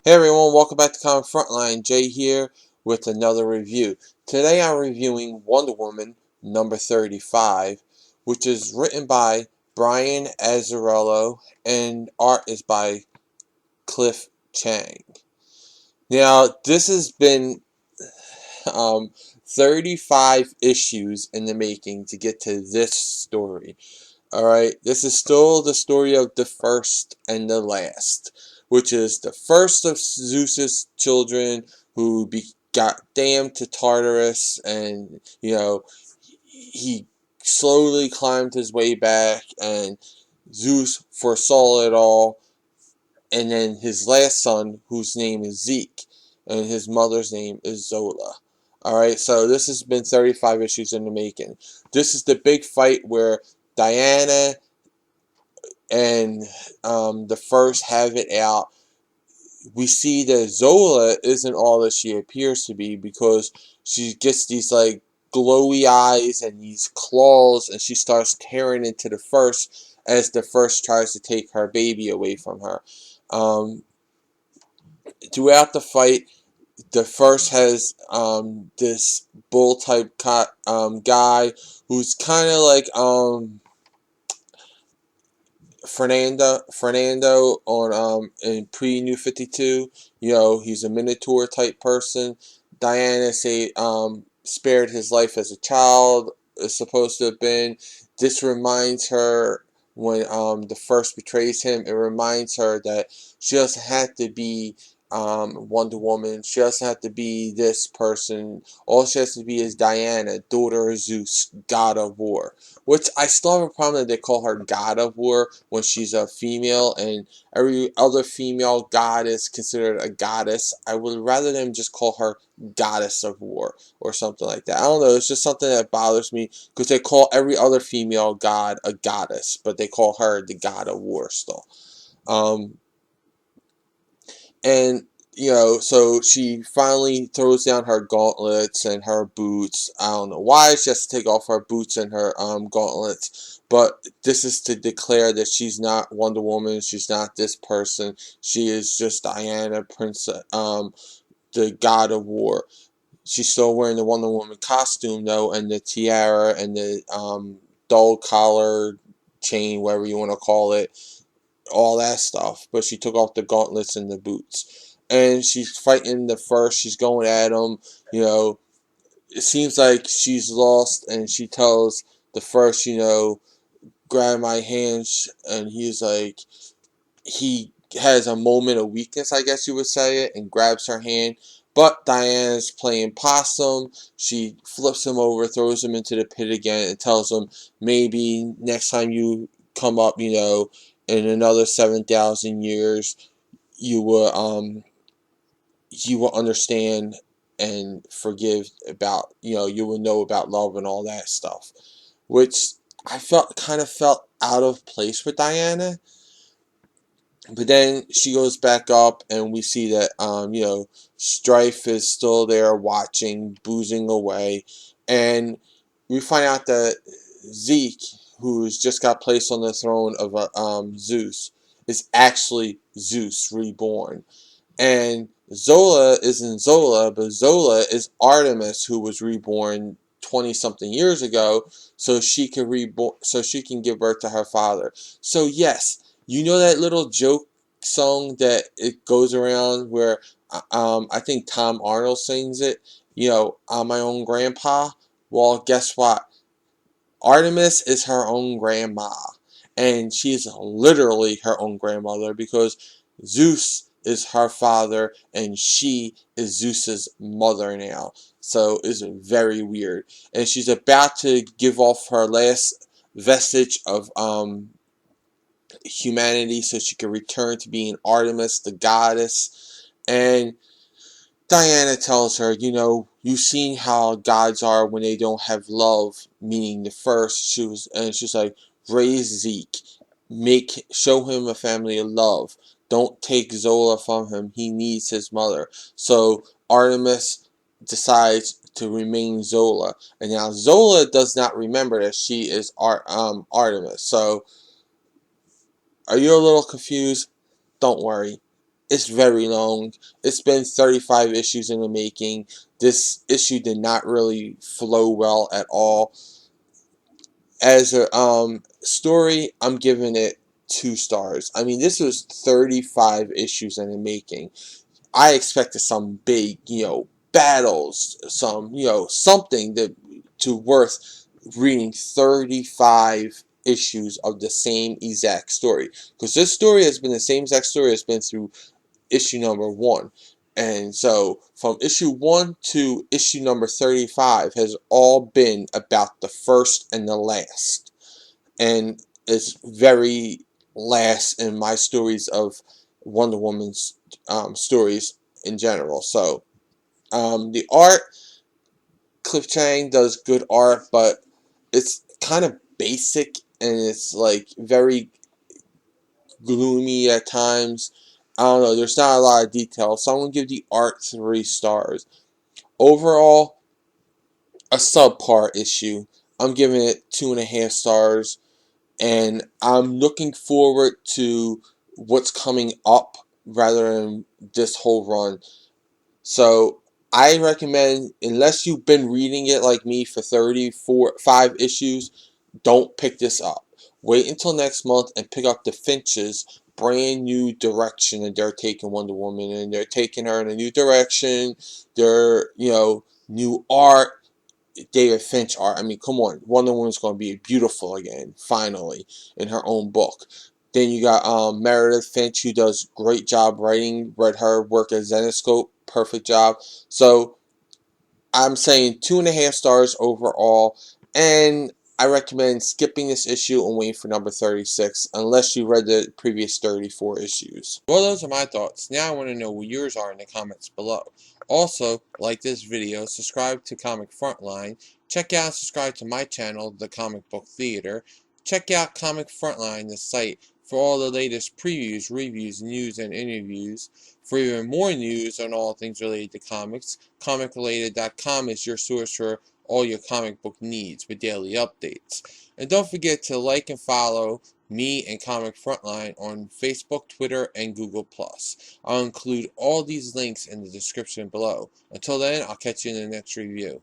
Hey everyone, welcome back to Comic Frontline. Jay here with another review. Today I'm reviewing Wonder Woman number 35, which is written by Brian Azzarello and art is by Cliff Chiang. Now, this has been um, 35 issues in the making to get to this story. Alright, this is still the story of the first and the last, which is the first of Zeus's children who got damned to Tartarus, and, he slowly climbed his way back, and Zeus foresaw it all, and then his last son, whose name is Zeke, and his mother's name is Zola. Alright, so this has been 35 issues in the making. This is the big fight where Diana and the first have it out. We see that Zola isn't all that she appears to be, because she gets these like glowy eyes and these claws, and she starts tearing into the first as the first tries to take her baby away from her. Um, Throughout the fight, the first has this bull type guy who's kind of like Fernando on in pre-New 52. He's a Minotaur type person. Diana spared his life as a child, is supposed to have been. This reminds her, when the first betrays him, it reminds her that she doesn't have to be Wonder Woman. She doesn't have to be this person. All she has to be is Diana, daughter of Zeus, god of war. Which I still have a problem that they call her God of War when she's a female, and every other female god is considered a goddess. I would rather them just call her Goddess of War or something like that. I don't know, it's just something that bothers me, because they call every other female god a goddess, but they call her the God of War still. Um, and so she finally throws down her gauntlets and her boots. I don't know why she has to take off her boots and her gauntlets, but this is to declare that she's not Wonder Woman. She's not this person. She is just Diana, Princess, the God of War. She's still wearing the Wonder Woman costume though, and the tiara and the dull collar chain, whatever you want to call it, all that stuff, but she took off the gauntlets and the boots. And she's fighting the first, she's going at him, it seems like she's lost, and she tells the first, grab my hands, and he's like, he has a moment of weakness, I guess you would say it, and grabs her hand. But Diana's playing possum. She flips him over, throws him into the pit again, and tells him maybe next time you come up, in another 7,000 years, you will understand and forgive about, you will know about love and all that stuff, which I felt out of place with Diana. But then she goes back up, and we see that Strife is still there watching, boozing away, and we find out that Zeke, who's just got placed on the throne of Zeus, is actually Zeus reborn, and Zola isn't Zola, but Zola is Artemis, who was reborn 20 something years ago, so she can give birth to her father. So yes, you know that little joke song that it goes around where I think Tom Arnold sings it, I'm my own grandpa. Well, guess what? Artemis is her own grandma, and she's literally her own grandmother, because Zeus is her father and she is Zeus's mother now. So it's very weird. And she's about to give off her last vestige of humanity so she can return to being Artemis, the goddess. And Diana tells her, you've seen how gods are when they don't have love, meaning the first. She's like, raise Zeke, show him a family of love. Don't take Zola from him. He needs his mother. So Artemis decides to remain Zola, and now Zola does not remember that she is Artemis. So, are you a little confused? Don't worry. it's very long. It's been 35 issues in the making. This issue did not really flow well at all. As a story, I'm giving it 2 stars. I mean, this was 35 issues in the making. I expected some big, battles, some, something that to worth reading 35 issues of the same exact story. Because this story has been the same exact story has been through issue number 1. And so from issue 1 to issue number 35 has all been about the first and the last. And it's very last in my stories of Wonder Woman's stories in general. So the art, Cliff Chiang does good art, but it's kind of basic and it's like very gloomy at times. I don't know, there's not a lot of detail, so I'm going to give the art 3 stars. Overall, a subpar issue. I'm giving it 2.5 stars, and I'm looking forward to what's coming up rather than this whole run. So I recommend, unless you've been reading it like me for 5 issues, don't pick this up. Wait until next month and pick up the Finch's brand new direction that they're taking Wonder Woman, and they're taking her in a new direction. They're, new art, David Finch art. I mean, come on, Wonder Woman's going to be beautiful again, finally, in her own book. Then you got Meredith Finch, who does great job writing. Read her work at Zenescope, perfect job. So I'm saying 2.5 stars overall, and I recommend skipping this issue and waiting for number 36, unless you read the previous 34 issues. Well, those are my thoughts. Now I want to know what yours are in the comments below. Also, like this video, subscribe to Comic Frontline, check out and subscribe to my channel, The Comic Book Theater. Check out Comic Frontline, the site, for all the latest previews, reviews, news, and interviews. For even more news on all things related to comics, comicrelated.com is your source for all your comic book needs with daily updates. And don't forget to like and follow me and Comic Frontline on Facebook, Twitter, and Google+. I'll include all these links in the description below. Until then, I'll catch you in the next review.